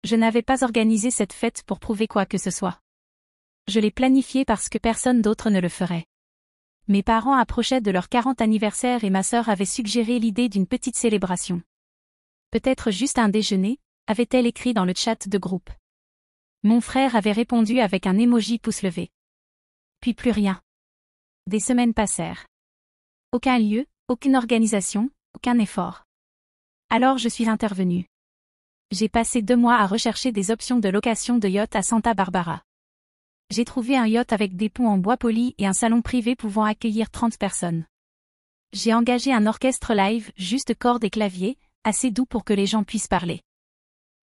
Je n'avais pas organisé cette fête pour prouver quoi que ce soit. Je l'ai planifiée parce que personne d'autre ne le ferait. Mes parents approchaient de leur 40 anniversaire et ma sœur avait suggéré l'idée d'une petite célébration. Peut-être juste un déjeuner, avait-elle écrit dans le chat de groupe. Mon frère avait répondu avec un emoji pouce levé. Puis plus rien. Des semaines passèrent. Aucun lieu, aucune organisation, aucun effort. Alors je suis intervenue. J'ai passé 2 mois à rechercher des options de location de yacht à Santa Barbara. J'ai trouvé un yacht avec des ponts en bois poli et un salon privé pouvant accueillir 30 personnes. J'ai engagé un orchestre live, juste cordes et claviers, assez doux pour que les gens puissent parler.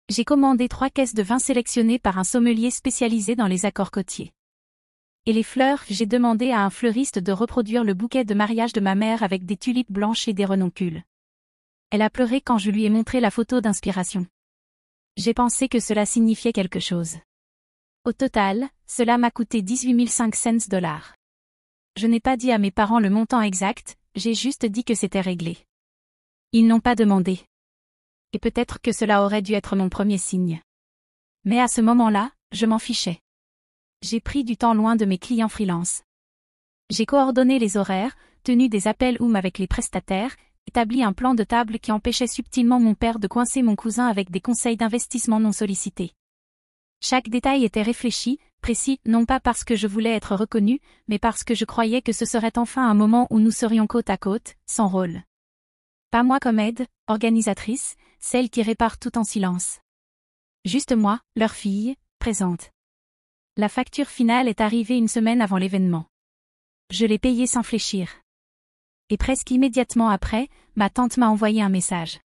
J'ai commandé 3 caisses de vin sélectionnées par un sommelier spécialisé dans les accords côtiers. Et les fleurs, j'ai demandé à un fleuriste de reproduire le bouquet de mariage de ma mère avec des tulipes blanches et des renoncules. Elle a pleuré quand je lui ai montré la photo d'inspiration. J'ai pensé que cela signifiait quelque chose. Au total, cela m'a coûté 18 500 $. Je n'ai pas dit à mes parents le montant exact, j'ai juste dit que c'était réglé. Ils n'ont pas demandé. Et peut-être que cela aurait dû être mon premier signe. Mais à ce moment-là, je m'en fichais. J'ai pris du temps loin de mes clients freelance. J'ai coordonné les horaires, tenu des appels Zoom avec les prestataires, établi un plan de table qui empêchait subtilement mon père de coincer mon cousin avec des conseils d'investissement non sollicités. Chaque détail était réfléchi, précis, non pas parce que je voulais être reconnu, mais parce que je croyais que ce serait enfin un moment où nous serions côte à côte, sans rôle. Pas moi comme aide, organisatrice, celle qui répare tout en silence. Juste moi, leur fille, présente. La facture finale est arrivée 1 semaine avant l'événement. Je l'ai payée sans fléchir. Et presque immédiatement après, ma tante m'a envoyé un message.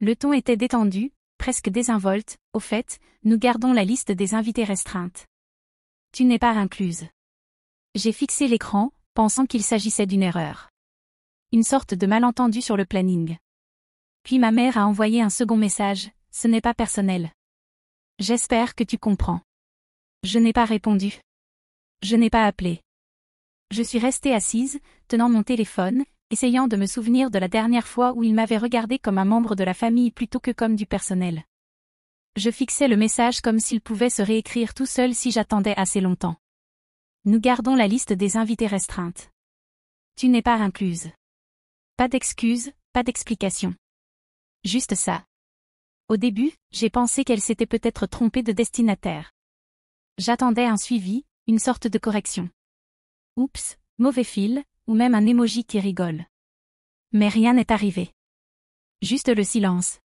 Le ton était détendu, presque désinvolte, au fait, nous gardons la liste des invités restreinte. Tu n'es pas incluse. J'ai fixé l'écran, pensant qu'il s'agissait d'une erreur. Une sorte de malentendu sur le planning. Puis ma mère a envoyé un second message, ce n'est pas personnel. J'espère que tu comprends. Je n'ai pas répondu. Je n'ai pas appelé. Je suis restée assise, tenant mon téléphone, essayant de me souvenir de la dernière fois où il m'avait regardé comme un membre de la famille plutôt que comme du personnel. Je fixais le message comme s'il pouvait se réécrire tout seul si j'attendais assez longtemps. Nous gardons la liste des invités restreintes. Tu n'es pas incluse. Pas d'excuses, pas d'explications. Juste ça. Au début, j'ai pensé qu'elle s'était peut-être trompée de destinataire. J'attendais un suivi, une sorte de correction. Oups, mauvais fil, ou même un emoji qui rigole. Mais rien n'est arrivé. Juste le silence.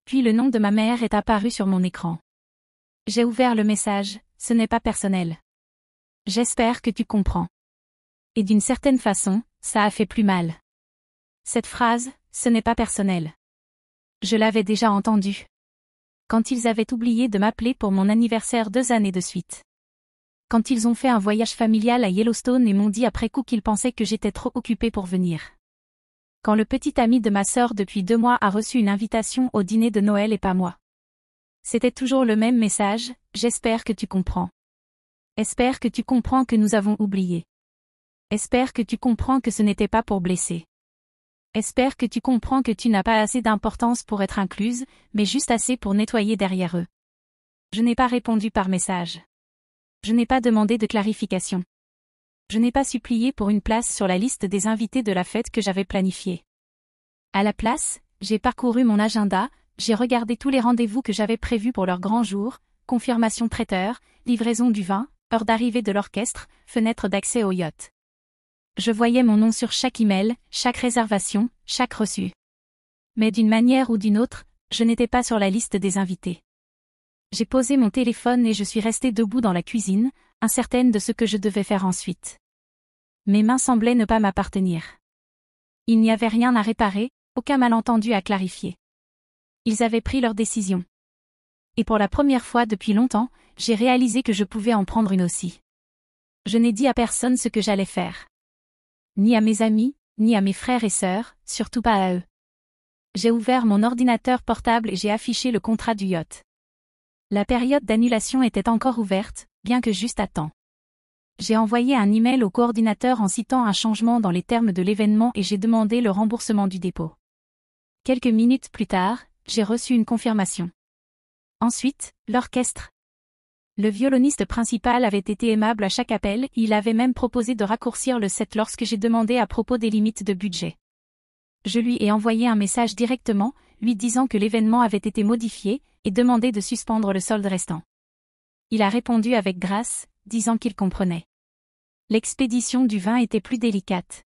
Puis le nom de ma mère est apparu sur mon écran. J'ai ouvert le message, ce n'est pas personnel. J'espère que tu comprends. Et d'une certaine façon, ça a fait plus mal. Cette phrase, ce n'est pas personnel. Je l'avais déjà entendue. Quand ils avaient oublié de m'appeler pour mon anniversaire 2 années de suite. Quand ils ont fait un voyage familial à Yellowstone et m'ont dit après coup qu'ils pensaient que j'étais trop occupée pour venir. Quand le petit ami de ma sœur depuis 2 mois a reçu une invitation au dîner de Noël et pas moi. C'était toujours le même message, j'espère que tu comprends. Espère que tu comprends que nous avons oublié. Espère que tu comprends que ce n'était pas pour blesser. Espère que tu comprends que tu n'as pas assez d'importance pour être incluse, mais juste assez pour nettoyer derrière eux. Je n'ai pas répondu par message. Je n'ai pas demandé de clarification. Je n'ai pas supplié pour une place sur la liste des invités de la fête que j'avais planifiée. À la place, j'ai parcouru mon agenda, j'ai regardé tous les rendez-vous que j'avais prévus pour leur grand jour, confirmation traiteur, livraison du vin, heure d'arrivée de l'orchestre, fenêtre d'accès au yacht. Je voyais mon nom sur chaque email, chaque réservation, chaque reçu. Mais d'une manière ou d'une autre, je n'étais pas sur la liste des invités. J'ai posé mon téléphone et je suis restée debout dans la cuisine, incertaine de ce que je devais faire ensuite. Mes mains semblaient ne pas m'appartenir. Il n'y avait rien à réparer, aucun malentendu à clarifier. Ils avaient pris leur décision. Et pour la première fois depuis longtemps, j'ai réalisé que je pouvais en prendre une aussi. Je n'ai dit à personne ce que j'allais faire. Ni à mes amis, ni à mes frères et sœurs, surtout pas à eux. J'ai ouvert mon ordinateur portable et j'ai affiché le contrat du yacht. La période d'annulation était encore ouverte, bien que juste à temps. J'ai envoyé un email au coordinateur en citant un changement dans les termes de l'événement et j'ai demandé le remboursement du dépôt. Quelques minutes plus tard, j'ai reçu une confirmation. Ensuite, l'orchestre. Le violoniste principal avait été aimable à chaque appel, il avait même proposé de raccourcir le set lorsque j'ai demandé à propos des limites de budget. Je lui ai envoyé un message directement, lui disant que l'événement avait été modifié, et demandé de suspendre le solde restant. Il a répondu avec grâce, disant qu'il comprenait. L'expédition du vin était plus délicate.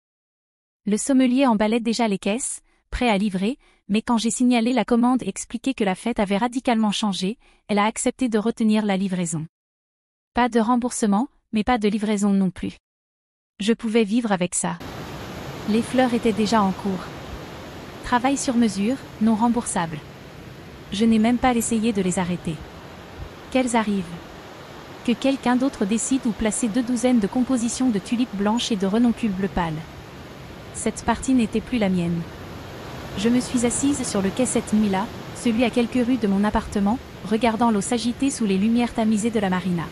Le sommelier emballait déjà les caisses, prêt à livrer, mais quand j'ai signalé la commande et expliqué que la fête avait radicalement changé, elle a accepté de retenir la livraison. Pas de remboursement, mais pas de livraison non plus. Je pouvais vivre avec ça. Les fleurs étaient déjà en cours. Travail sur mesure, non remboursable. Je n'ai même pas essayé de les arrêter. Qu'elles arrivent. Que quelqu'un d'autre décide ou placer 2 douzaines de compositions de tulipes blanches et de renoncules bleu pâle. Cette partie n'était plus la mienne. Je me suis assise sur le quai cette nuit-là, celui à quelques rues de mon appartement, regardant l'eau s'agiter sous les lumières tamisées de la marina.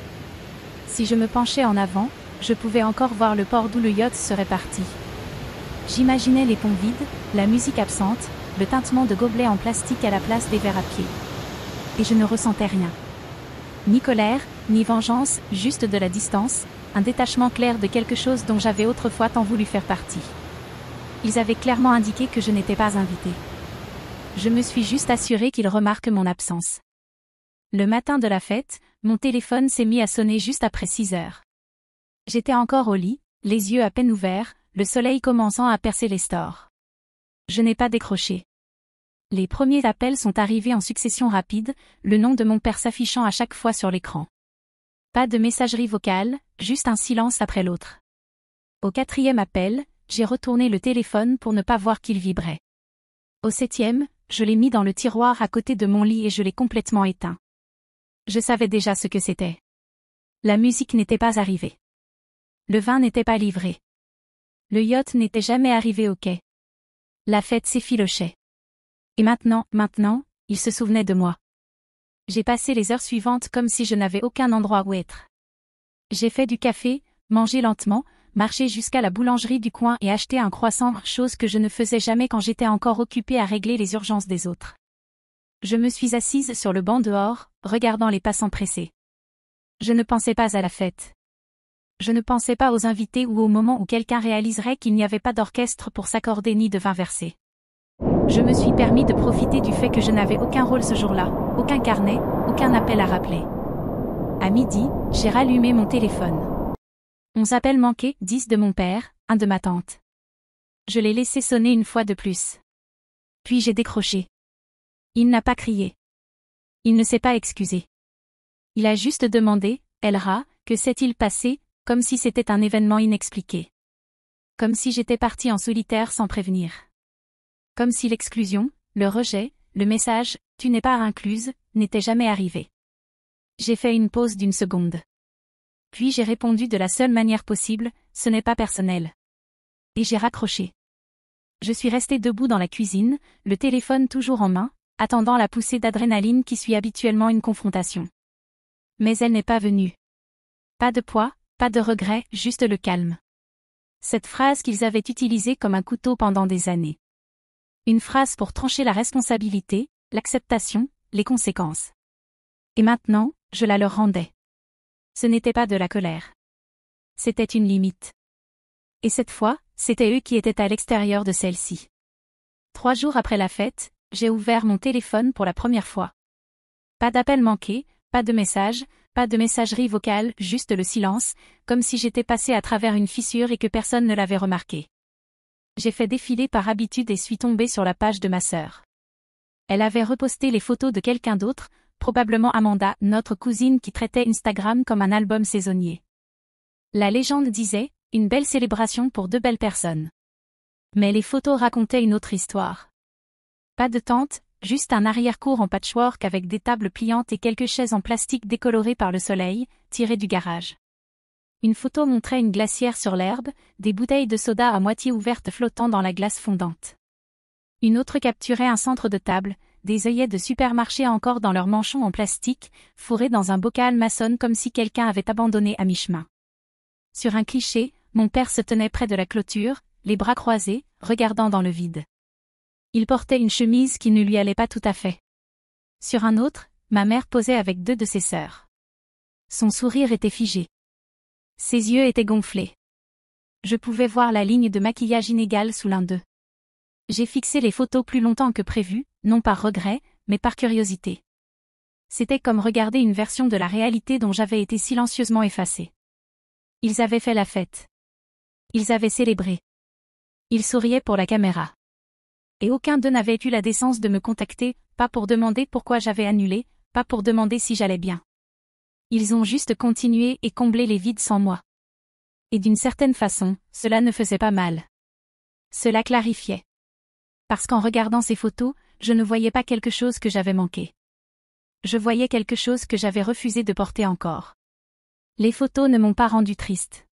Si je me penchais en avant, je pouvais encore voir le port d'où le yacht serait parti. J'imaginais les ponts vides, la musique absente, le tintement de gobelets en plastique à la place des verres à pied. Et je ne ressentais rien. Ni colère, ni vengeance, juste de la distance, un détachement clair de quelque chose dont j'avais autrefois tant voulu faire partie. Ils avaient clairement indiqué que je n'étais pas invitée. Je me suis juste assurée qu'ils remarquent mon absence. Le matin de la fête, mon téléphone s'est mis à sonner juste après 6 heures. J'étais encore au lit, les yeux à peine ouverts, le soleil commençant à percer les stores. Je n'ai pas décroché. Les premiers appels sont arrivés en succession rapide, le nom de mon père s'affichant à chaque fois sur l'écran. Pas de messagerie vocale, juste un silence après l'autre. Au 4e appel, j'ai retourné le téléphone pour ne pas voir qu'il vibrait. Au 7e, je l'ai mis dans le tiroir à côté de mon lit et je l'ai complètement éteint. Je savais déjà ce que c'était. La musique n'était pas arrivée. Le vin n'était pas livré. Le yacht n'était jamais arrivé au quai. La fête s'effilochait. Et maintenant, il se souvenait de moi. J'ai passé les heures suivantes comme si je n'avais aucun endroit où être. J'ai fait du café, mangé lentement, marché jusqu'à la boulangerie du coin et acheté un croissant, chose que je ne faisais jamais quand j'étais encore occupée à régler les urgences des autres. Je me suis assise sur le banc dehors, regardant les passants pressés. Je ne pensais pas à la fête. Je ne pensais pas aux invités ou au moment où quelqu'un réaliserait qu'il n'y avait pas d'orchestre pour s'accorder ni de vin versé. Je me suis permis de profiter du fait que je n'avais aucun rôle ce jour-là, aucun carnet, aucun appel à rappeler. À midi, j'ai rallumé mon téléphone. 11 appels manqués, 10 de mon père, 1 de ma tante. Je l'ai laissé sonner une fois de plus. Puis j'ai décroché. Il n'a pas crié. Il ne s'est pas excusé. Il a juste demandé, Elra, que s'est-il passé, comme si c'était un événement inexpliqué. Comme si j'étais partie en solitaire sans prévenir. Comme si l'exclusion, le rejet, le message « tu n'es pas incluse » n'était jamais arrivé. J'ai fait une pause d'1 seconde. Puis j'ai répondu de la seule manière possible « ce n'est pas personnel ». Et j'ai raccroché. Je suis restée debout dans la cuisine, le téléphone toujours en main, attendant la poussée d'adrénaline qui suit habituellement une confrontation. Mais elle n'est pas venue. Pas de poids, pas de regret, juste le calme. Cette phrase qu'ils avaient utilisée comme un couteau pendant des années. Une phrase pour trancher la responsabilité, l'acceptation, les conséquences. Et maintenant, je la leur rendais. Ce n'était pas de la colère. C'était une limite. Et cette fois, c'était eux qui étaient à l'extérieur de celle-ci. 3 jours après la fête, j'ai ouvert mon téléphone pour la première fois. Pas d'appel manqué, pas de message, pas de messagerie vocale, juste le silence, comme si j'étais passée à travers une fissure et que personne ne l'avait remarqué. J'ai fait défiler par habitude et suis tombée sur la page de ma sœur. Elle avait reposté les photos de quelqu'un d'autre, probablement Amanda, notre cousine qui traitait Instagram comme un album saisonnier. La légende disait, une belle célébration pour 2 belles personnes. Mais les photos racontaient une autre histoire. Pas de tente, juste un arrière-cour en patchwork avec des tables pliantes et quelques chaises en plastique décolorées par le soleil, tirées du garage. Une photo montrait une glacière sur l'herbe, des bouteilles de soda à moitié ouvertes flottant dans la glace fondante. Une autre capturait un centre de table, des œillets de supermarché encore dans leurs manchons en plastique, fourrés dans un bocal maçonne comme si quelqu'un avait abandonné à mi-chemin. Sur un cliché, mon père se tenait près de la clôture, les bras croisés, regardant dans le vide. Il portait une chemise qui ne lui allait pas tout à fait. Sur un autre, ma mère posait avec 2 de ses sœurs. Son sourire était figé. Ses yeux étaient gonflés. Je pouvais voir la ligne de maquillage inégale sous l'un d'eux. J'ai fixé les photos plus longtemps que prévu, non par regret, mais par curiosité. C'était comme regarder une version de la réalité dont j'avais été silencieusement effacée. Ils avaient fait la fête. Ils avaient célébré. Ils souriaient pour la caméra. Et aucun d'eux n'avait eu la décence de me contacter, pas pour demander pourquoi j'avais annulé, pas pour demander si j'allais bien. Ils ont juste continué et comblé les vides sans moi. Et d'une certaine façon, cela ne faisait pas mal. Cela clarifiait. Parce qu'en regardant ces photos, je ne voyais pas quelque chose que j'avais manqué. Je voyais quelque chose que j'avais refusé de porter encore. Les photos ne m'ont pas rendu triste.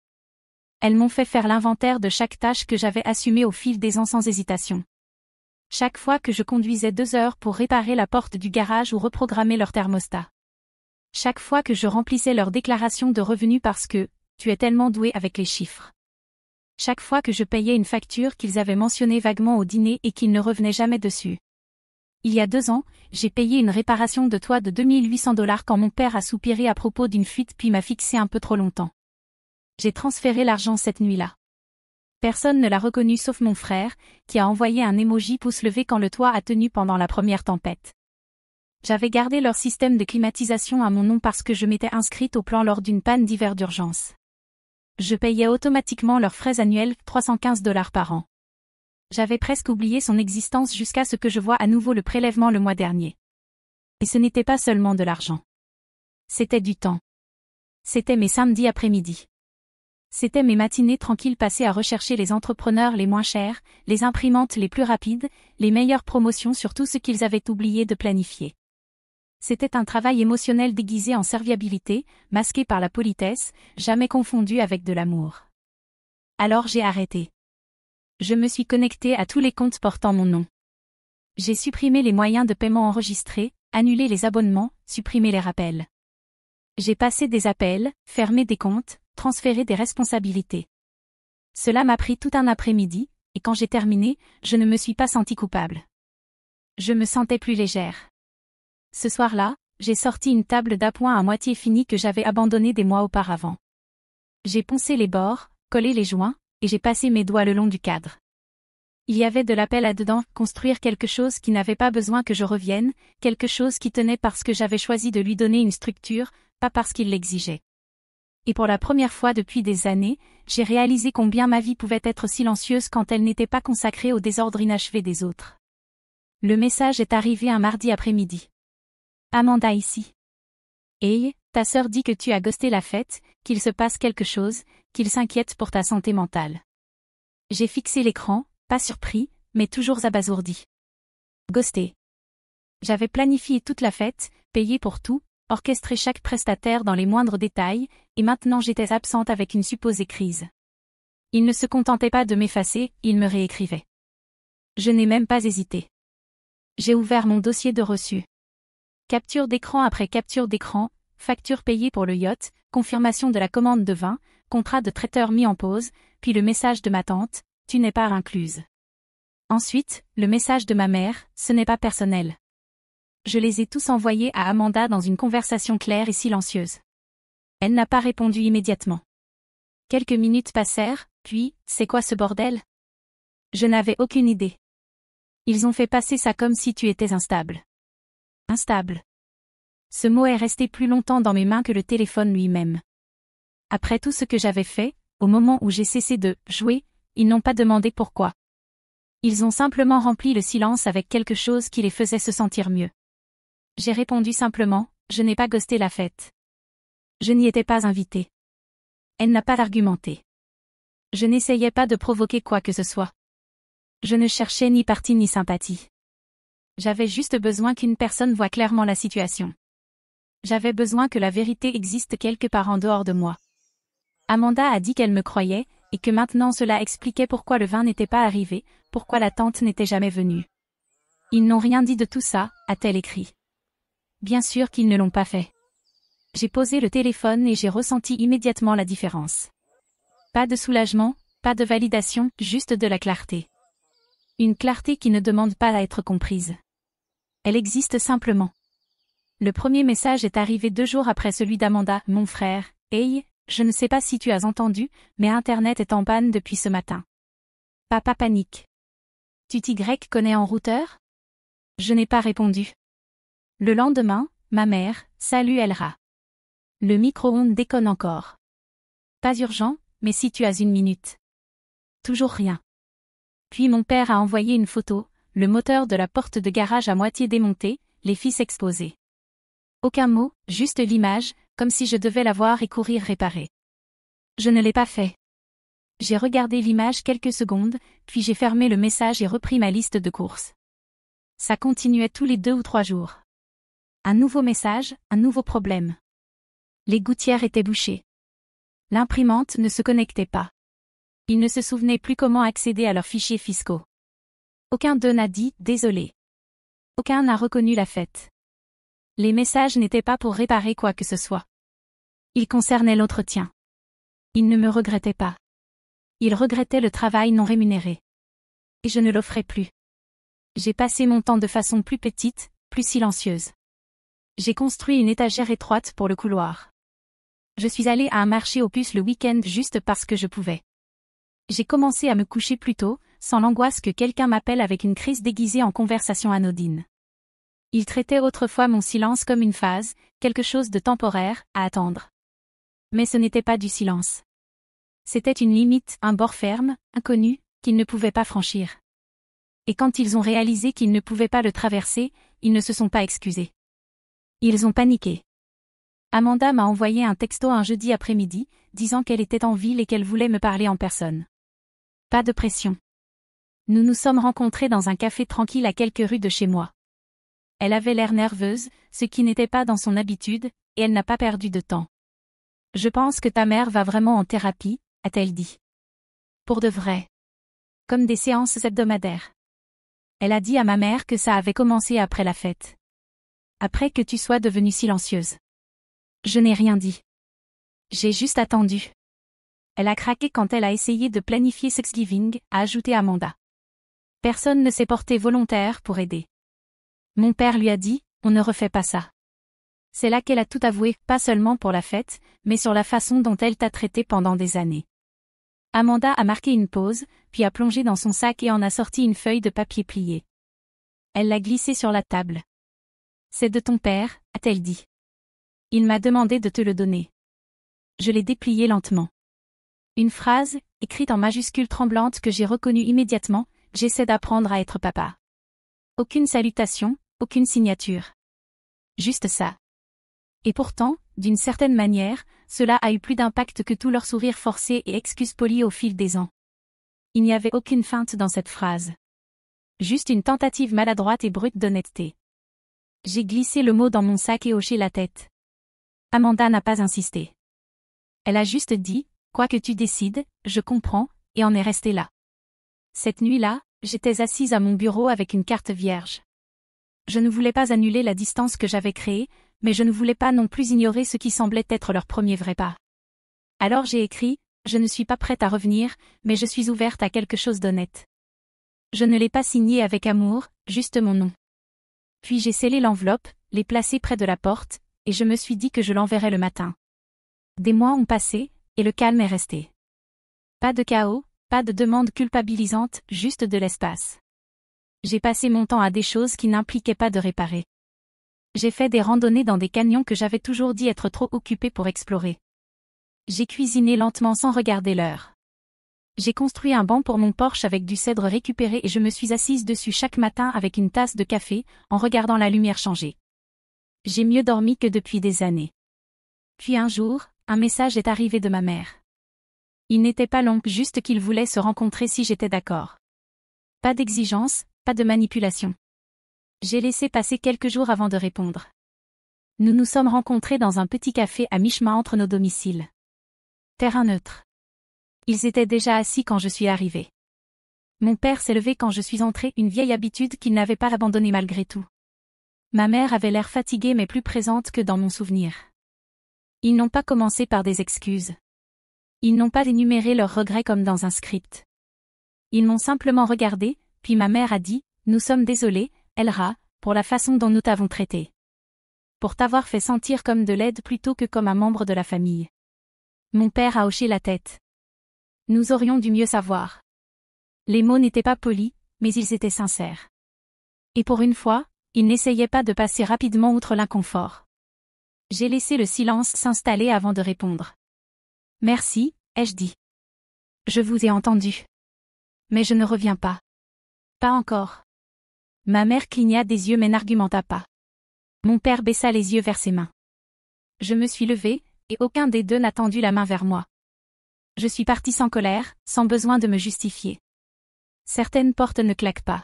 Elles m'ont fait faire l'inventaire de chaque tâche que j'avais assumée au fil des ans sans hésitation. Chaque fois que je conduisais 2 heures pour réparer la porte du garage ou reprogrammer leur thermostat. Chaque fois que je remplissais leur déclaration de revenus parce que, tu es tellement doué avec les chiffres. Chaque fois que je payais une facture qu'ils avaient mentionnée vaguement au dîner et qu'ils ne revenaient jamais dessus. Il y a 2 ans, j'ai payé une réparation de toit de $2800 quand mon père a soupiré à propos d'une fuite puis m'a fixé un peu trop longtemps. J'ai transféré l'argent cette nuit-là. Personne ne l'a reconnu sauf mon frère, qui a envoyé un emoji pouce levé quand le toit a tenu pendant la première tempête. J'avais gardé leur système de climatisation à mon nom parce que je m'étais inscrite au plan lors d'une panne d'hiver d'urgence. Je payais automatiquement leurs frais annuels, $315 par an. J'avais presque oublié son existence jusqu'à ce que je voie à nouveau le prélèvement le mois dernier. Et ce n'était pas seulement de l'argent. C'était du temps. C'était mes samedis après-midi. C'était mes matinées tranquilles passées à rechercher les entrepreneurs les moins chers, les imprimantes les plus rapides, les meilleures promotions sur tout ce qu'ils avaient oublié de planifier. C'était un travail émotionnel déguisé en serviabilité, masqué par la politesse, jamais confondu avec de l'amour. Alors j'ai arrêté. Je me suis connecté à tous les comptes portant mon nom. J'ai supprimé les moyens de paiement enregistrés, annulé les abonnements, supprimé les rappels. J'ai passé des appels, fermé des comptes, transféré des responsabilités. Cela m'a pris tout un après-midi, et quand j'ai terminé, je ne me suis pas sentie coupable. Je me sentais plus légère. Ce soir-là, j'ai sorti une table d'appoint à moitié finie que j'avais abandonnée des mois auparavant. J'ai poncé les bords, collé les joints, et j'ai passé mes doigts le long du cadre. Il y avait de l'appel à dedans, construire quelque chose qui n'avait pas besoin que je revienne, quelque chose qui tenait parce que j'avais choisi de lui donner une structure, pas parce qu'il l'exigeait. Et pour la première fois depuis des années, j'ai réalisé combien ma vie pouvait être silencieuse quand elle n'était pas consacrée au désordre inachevé des autres. Le message est arrivé un mardi après-midi. Amanda ici. Hey, ta sœur dit que tu as ghosté la fête, qu'il se passe quelque chose, qu'il s'inquiète pour ta santé mentale. J'ai fixé l'écran, pas surpris, mais toujours abasourdi. Ghosté. J'avais planifié toute la fête, payé pour tout, orchestré chaque prestataire dans les moindres détails, et maintenant j'étais absente avec une supposée crise. Il ne se contentait pas de m'effacer, il me réécrivait. Je n'ai même pas hésité. J'ai ouvert mon dossier de reçu. Capture d'écran après capture d'écran, facture payée pour le yacht, confirmation de la commande de vin, contrat de traiteur mis en pause, puis le message de ma tante, tu n'es pas incluse. Ensuite, le message de ma mère, ce n'est pas personnel. Je les ai tous envoyés à Amanda dans une conversation claire et silencieuse. Elle n'a pas répondu immédiatement. Quelques minutes passèrent, puis, c'est quoi ce bordel? Je n'avais aucune idée. Ils ont fait passer ça comme si tu étais instable. Instable. Ce mot est resté plus longtemps dans mes mains que le téléphone lui-même. Après tout ce que j'avais fait, au moment où j'ai cessé de jouer, ils n'ont pas demandé pourquoi. Ils ont simplement rempli le silence avec quelque chose qui les faisait se sentir mieux. J'ai répondu simplement, je n'ai pas ghosté la fête. Je n'y étais pas invitée. Elle n'a pas argumenté. Je n'essayais pas de provoquer quoi que ce soit. Je ne cherchais ni parti ni sympathie. J'avais juste besoin qu'une personne voie clairement la situation. J'avais besoin que la vérité existe quelque part en dehors de moi. Amanda a dit qu'elle me croyait, et que maintenant cela expliquait pourquoi le vin n'était pas arrivé, pourquoi la tante n'était jamais venue. Ils n'ont rien dit de tout ça, a-t-elle écrit. Bien sûr qu'ils ne l'ont pas fait. J'ai posé le téléphone et j'ai ressenti immédiatement la différence. Pas de soulagement, pas de validation, juste de la clarté. Une clarté qui ne demande pas à être comprise. Elle existe simplement. Le premier message est arrivé 2 jours après celui d'Amanda, mon frère. Hey, je ne sais pas si tu as entendu, mais Internet est en panne depuis ce matin. Papa panique. Tu t'y connais en routeur? Je n'ai pas répondu. Le lendemain, ma mère, salut Elra. Le micro-ondes déconne encore. Pas urgent, mais si tu as 1 minute. Toujours rien. Puis mon père a envoyé une photo, le moteur de la porte de garage à moitié démonté, les fils exposés. Aucun mot, juste l'image, comme si je devais la voir et courir réparer. Je ne l'ai pas fait. J'ai regardé l'image quelques secondes, puis j'ai fermé le message et repris ma liste de courses. Ça continuait tous les 2 ou 3 jours. Un nouveau message, un nouveau problème. Les gouttières étaient bouchées. L'imprimante ne se connectait pas. Ils ne se souvenaient plus comment accéder à leurs fichiers fiscaux. Aucun d'eux n'a dit « désolé ». Aucun n'a reconnu la fête. Les messages n'étaient pas pour réparer quoi que ce soit. Ils concernaient l'entretien. Ils ne me regrettaient pas. Ils regrettaient le travail non rémunéré. Et je ne l'offrais plus. J'ai passé mon temps de façon plus petite, plus silencieuse. J'ai construit une étagère étroite pour le couloir. Je suis allée à un marché aux puces le week-end juste parce que je pouvais. J'ai commencé à me coucher plus tôt, sans l'angoisse que quelqu'un m'appelle avec une crise déguisée en conversation anodine. Il traitait autrefois mon silence comme une phase, quelque chose de temporaire, à attendre. Mais ce n'était pas du silence. C'était une limite, un bord ferme, inconnu, qu'ils ne pouvaient pas franchir. Et quand ils ont réalisé qu'ils ne pouvaient pas le traverser, ils ne se sont pas excusés. Ils ont paniqué. Amanda m'a envoyé un texto un jeudi après-midi, disant qu'elle était en ville et qu'elle voulait me parler en personne. Pas de pression. Nous nous sommes rencontrés dans un café tranquille à quelques rues de chez moi. Elle avait l'air nerveuse, ce qui n'était pas dans son habitude, et elle n'a pas perdu de temps. Je pense que ta mère va vraiment en thérapie, a-t-elle dit. Pour de vrai. Comme des séances hebdomadaires. Elle a dit à ma mère que ça avait commencé après la fête. Après que tu sois devenue silencieuse. Je n'ai rien dit. J'ai juste attendu. Elle a craqué quand elle a essayé de planifier Thanksgiving, a ajouté Amanda. Personne ne s'est porté volontaire pour aider. Mon père lui a dit, on ne refait pas ça. C'est là qu'elle a tout avoué, pas seulement pour la fête, mais sur la façon dont elle t'a traité pendant des années. Amanda a marqué une pause, puis a plongé dans son sac et en a sorti une feuille de papier pliée. Elle l'a glissée sur la table. C'est de ton père, a-t-elle dit. Il m'a demandé de te le donner. Je l'ai déplié lentement. Une phrase, écrite en majuscules tremblantes que j'ai reconnue immédiatement, j'essaie d'apprendre à être papa. Aucune salutation, aucune signature. Juste ça. Et pourtant, d'une certaine manière, cela a eu plus d'impact que tous leurs sourires forcés et excuses polies au fil des ans. Il n'y avait aucune feinte dans cette phrase. Juste une tentative maladroite et brute d'honnêteté. J'ai glissé le mot dans mon sac et hoché la tête. Amanda n'a pas insisté. Elle a juste dit, quoi que tu décides, je comprends, et en est restée là. Cette nuit-là, j'étais assise à mon bureau avec une carte vierge. Je ne voulais pas annuler la distance que j'avais créée, mais je ne voulais pas non plus ignorer ce qui semblait être leur premier vrai pas. Alors j'ai écrit, je ne suis pas prête à revenir, mais je suis ouverte à quelque chose d'honnête. Je ne l'ai pas signé avec amour, juste mon nom. Puis j'ai scellé l'enveloppe, l'ai placée près de la porte, et je me suis dit que je l'enverrais le matin. Des mois ont passé, et le calme est resté. Pas de chaos, pas de demande culpabilisante, juste de l'espace. J'ai passé mon temps à des choses qui n'impliquaient pas de réparer. J'ai fait des randonnées dans des canyons que j'avais toujours dit être trop occupés pour explorer. J'ai cuisiné lentement sans regarder l'heure. J'ai construit un banc pour mon porche avec du cèdre récupéré et je me suis assise dessus chaque matin avec une tasse de café, en regardant la lumière changer. J'ai mieux dormi que depuis des années. Puis un jour, un message est arrivé de ma mère. Il n'était pas long, juste qu'il voulait se rencontrer si j'étais d'accord. Pas d'exigence, pas de manipulation. J'ai laissé passer quelques jours avant de répondre. Nous nous sommes rencontrés dans un petit café à mi-chemin entre nos domiciles. Terrain neutre. Ils étaient déjà assis quand je suis arrivée. Mon père s'est levé quand je suis entrée, une vieille habitude qu'il n'avait pas abandonnée malgré tout. Ma mère avait l'air fatiguée mais plus présente que dans mon souvenir. Ils n'ont pas commencé par des excuses. Ils n'ont pas énuméré leurs regrets comme dans un script. Ils m'ont simplement regardé, puis ma mère a dit, « Nous sommes désolés, Elra, pour la façon dont nous t'avons traité. » pour t'avoir fait sentir comme de l'aide plutôt que comme un membre de la famille. Mon père a hoché la tête. Nous aurions dû mieux savoir. Les mots n'étaient pas polis, mais ils étaient sincères. Et pour une fois, il n'essayait pas de passer rapidement outre l'inconfort. J'ai laissé le silence s'installer avant de répondre. Merci, ai-je dit. Je vous ai entendu. Mais je ne reviens pas. Pas encore. Ma mère cligna des yeux mais n'argumenta pas. Mon père baissa les yeux vers ses mains. Je me suis levée, et aucun des deux n'a tendu la main vers moi. Je suis partie sans colère, sans besoin de me justifier. Certaines portes ne claquent pas.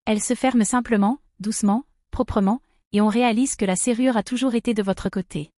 Elles se ferment simplement, doucement, proprement, et on réalise que la serrure a toujours été de votre côté.